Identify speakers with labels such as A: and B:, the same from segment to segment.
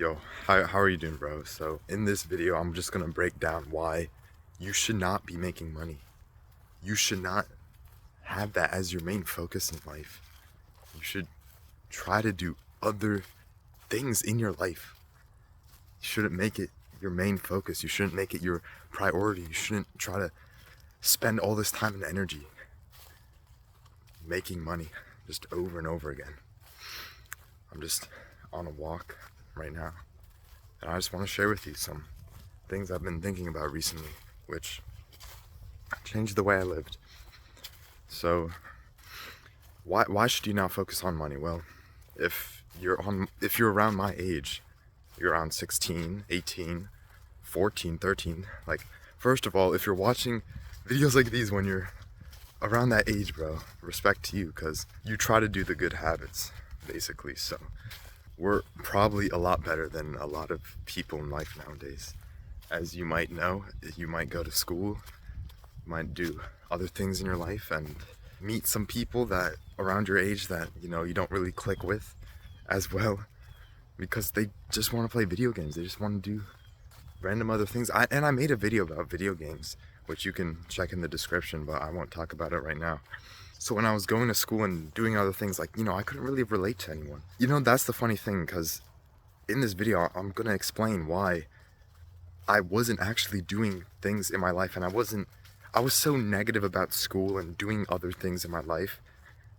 A: Yo, how are you doing, bro? So in this video, I'm just gonna break down why you should not be making money. You should not have that as your main focus in life. You should try to do other things in your life. You shouldn't make it your main focus. You shouldn't make it your priority. You shouldn't try to spend all this time and energy making money just over and over again. I'm just on a walk right now, and I just want to share with you some things I've been thinking about recently, which changed the way I lived. So why should you not focus on money? Well, if you're around my age, you're around 16, 18, 14, 13, like, first of all, if you're watching videos like these when you're around that age, bro, respect to you, because you try to do the good habits, basically. So we're probably a lot better than a lot of people in life nowadays. As you might know, you might go to school, you might do other things in your life and meet some people that around your age that you don't really click with as well, because they just want to play video games. They just want to do random other things. I made a video about video games, which you can check in the description, but I won't talk about it right now. So when I was going to school and doing other things, like, I couldn't really relate to anyone. That's the funny thing, because in this video, I'm gonna explain why I wasn't actually doing things in my life, and I was so negative about school and doing other things in my life,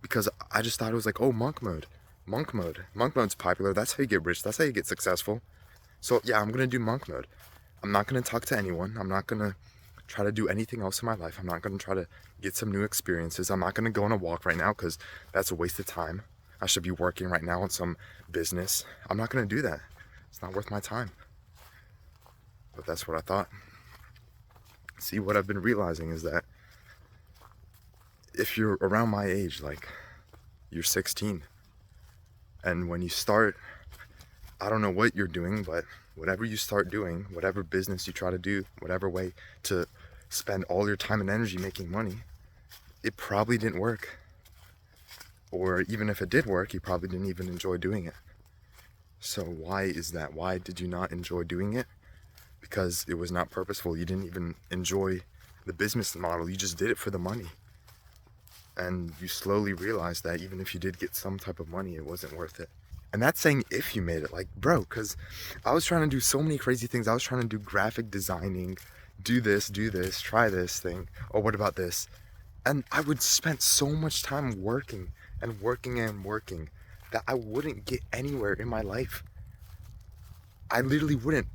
A: because I just thought it was like, oh, monk mode. Monk mode's popular. That's how you get rich. That's how you get successful. So yeah, I'm gonna do monk mode. I'm not gonna talk to anyone. I'm not gonna try to do anything else in my life. I'm not gonna try to get some new experiences. I'm not gonna go on a walk right now because that's a waste of time. I should be working right now on some business. I'm not gonna do that. It's not worth my time. But that's what I thought. See, what I've been realizing is that if you're around my age, like you're 16, and when you start, I don't know what you're doing, but whatever you start doing, whatever business you try to do, whatever way to spend all your time and energy making money, it probably didn't work. Or even if it did work, you probably didn't even enjoy doing it. So why is that? Why did you not enjoy doing it? Because it was not purposeful. You didn't even enjoy the business model. You just did it for the money. And you slowly realized that even if you did get some type of money, it wasn't worth it. And that's saying if you made it, like, bro, because I was trying to do so many crazy things. I was trying to do graphic designing, do this, try this thing. Oh, what about this? And I would spend so much time working and working and working that I wouldn't get anywhere in my life. I literally wouldn't.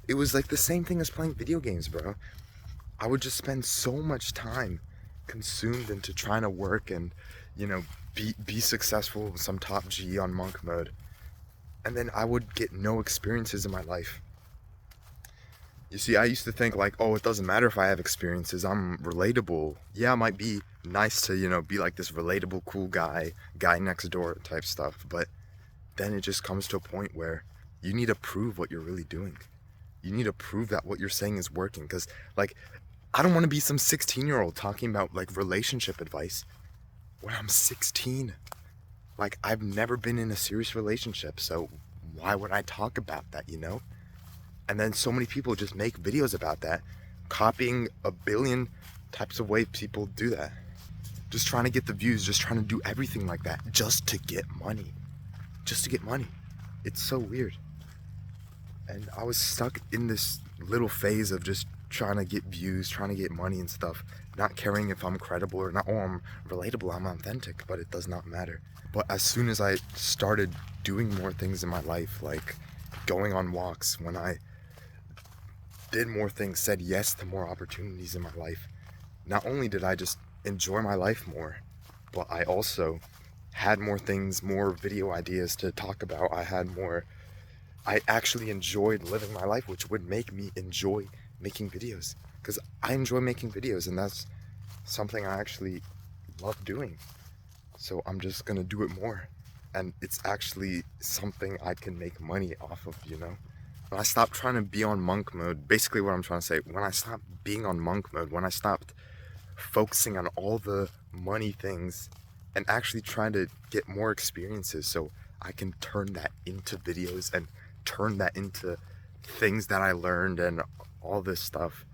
A: It was like the same thing as playing video games, bro. I would just spend so much time consumed into trying to work and, be successful with some top G on monk mode. And then I would get no experiences in my life. You see, I used to think like, oh, it doesn't matter if I have experiences. I'm relatable. Yeah, it might be nice to, be like this relatable, cool guy next door type stuff. But then it just comes to a point where you need to prove what you're really doing. You need to prove that what you're saying is working. Because, like, I don't want to be some 16-year-old talking about, like, relationship advice when I'm 16. Like, I've never been in a serious relationship, so why would I talk about that, And then so many people just make videos about that, copying a billion types of ways people do that. Just trying to get the views, just trying to do everything like that, just to get money. Just to get money. It's so weird. And I was stuck in this little phase of just trying to get views, trying to get money and stuff, not caring if I'm credible or not. Oh, I'm relatable, I'm authentic, but it does not matter. But as soon as I started doing more things in my life, like going on walks, when I did more things, said yes to more opportunities in my life, not only did I just enjoy my life more, but I also had more things, more video ideas to talk about. I actually enjoyed living my life, which would make me enjoy making videos, because I enjoy making videos, and that's something I actually love doing. So I'm just gonna do it more, and it's actually something I can make money off of, When I stopped trying to be on monk mode, basically what I'm trying to say, when I stopped being on monk mode, when I stopped focusing on all the money things and actually trying to get more experiences so I can turn that into videos and turned that into things that I learned and all this stuff,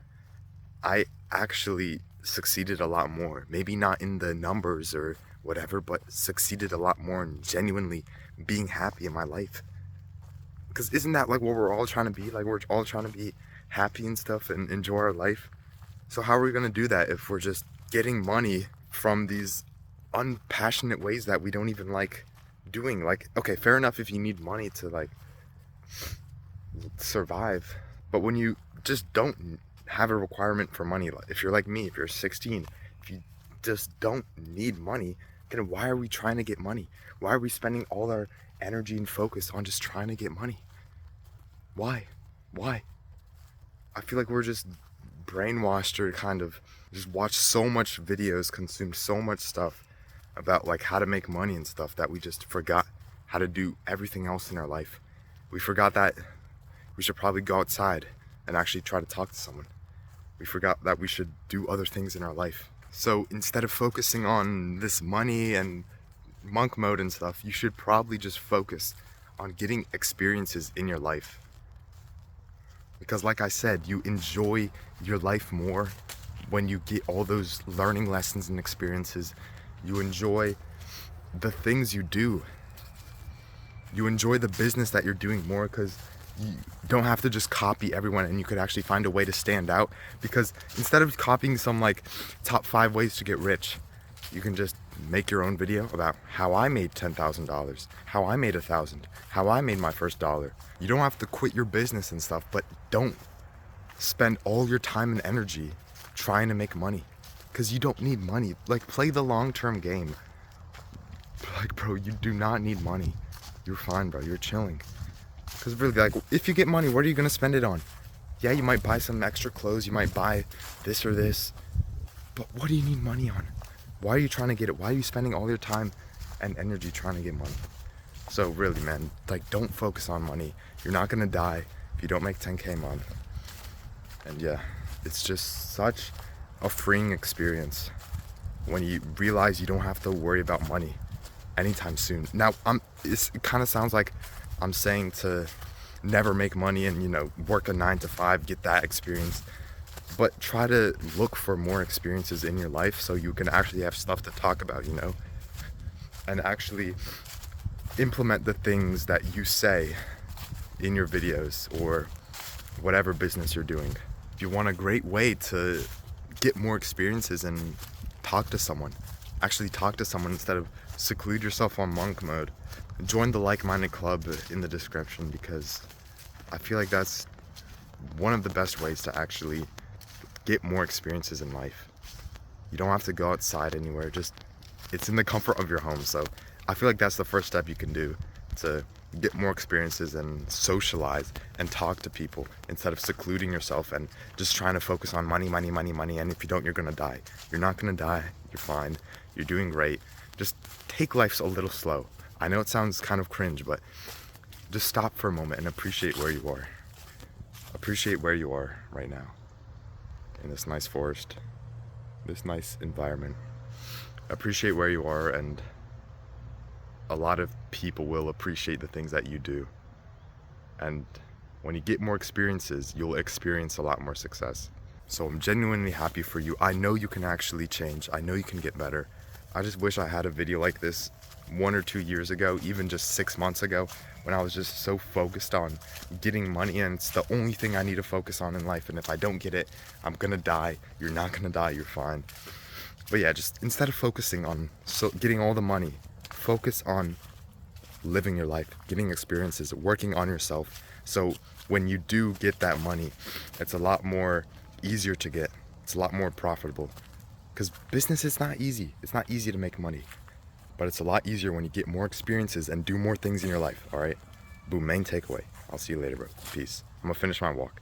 A: I actually succeeded a lot more. Maybe not in the numbers or whatever, but succeeded a lot more in genuinely being happy in my life. Because isn't that like what we're all trying to be? Like, we're all trying to be happy and stuff and enjoy our life. So how are we going to do that if we're just getting money from these unpassionate ways that we don't even like doing? Like, okay, fair enough if you need money to like survive, but when you just don't have a requirement for money, if you're like me, if you're 16, if you just don't need money, then why are we trying to get money? Why are we spending all our energy and focus on just trying to get money? Why I feel like we're just brainwashed, or kind of just watch so much videos, consume so much stuff about like how to make money and stuff, that we just forgot how to do everything else in our life. We forgot that we should probably go outside and actually try to talk to someone. We forgot that we should do other things in our life. So instead of focusing on this money and monk mode and stuff, you should probably just focus on getting experiences in your life. Because like I said, you enjoy your life more when you get all those learning lessons and experiences. You enjoy the things you do. You enjoy the business that you're doing more, because you don't have to just copy everyone, and you could actually find a way to stand out. Because instead of copying some like top 5 ways to get rich, you can just make your own video about how I made $10,000, how I made $1,000, how I made my first dollar. You don't have to quit your business and stuff, but don't spend all your time and energy trying to make money, because you don't need money. Like, play the long-term game. Like, bro, you do not need money. You're fine, bro. You're chilling. Because really, like, if you get money, what are you gonna spend it on? Yeah, you might buy some extra clothes, you might buy this or this, but what do you need money on? Why are you trying to get it? Why are you spending all your time and energy trying to get money? So really, man, like, don't focus on money. You're not gonna die if you don't make 10K a month. And yeah, it's just such a freeing experience when you realize you don't have to worry about money anytime soon. Now, it kind of sounds like I'm saying to never make money and, you know, work a 9 to 5, get that experience. But try to look for more experiences in your life so you can actually have stuff to talk about, you know? And actually implement the things that you say in your videos or whatever business you're doing. If you want a great way to get more experiences and talk to someone, actually talk to someone instead of seclude yourself on monk mode, join the like-minded club in the description, because I feel like that's one of the best ways to actually get more experiences in life. You don't have to go outside anywhere, just it's in the comfort of your home. So I feel like that's the first step you can do to get more experiences and socialize and talk to people, instead of secluding yourself and just trying to focus on money. And if you don't, you're gonna die. You're not gonna die. You're fine. You're doing great. Just take life a little slow. I know it sounds kind of cringe, but just stop for a moment and appreciate where you are. Appreciate where you are right now, in this nice forest, this nice environment. Appreciate where you are, and a lot of people will appreciate the things that you do. And when you get more experiences, you'll experience a lot more success. So I'm genuinely happy for you. I know you can actually change. I know you can get better. I just wish I had a video like this 1 or 2 years ago, even just 6 months ago, when I was just so focused on getting money, and it's the only thing I need to focus on in life. And if I don't get it, I'm gonna die. You're not gonna die, you're fine. But yeah, just instead of focusing on getting all the money, focus on living your life, getting experiences, working on yourself. So when you do get that money, it's a lot more easier to get. It's a lot more profitable. Because business is not easy. It's not easy to make money. But it's a lot easier when you get more experiences and do more things in your life, all right? Boom, main takeaway. I'll see you later, bro. Peace. I'm gonna finish my walk.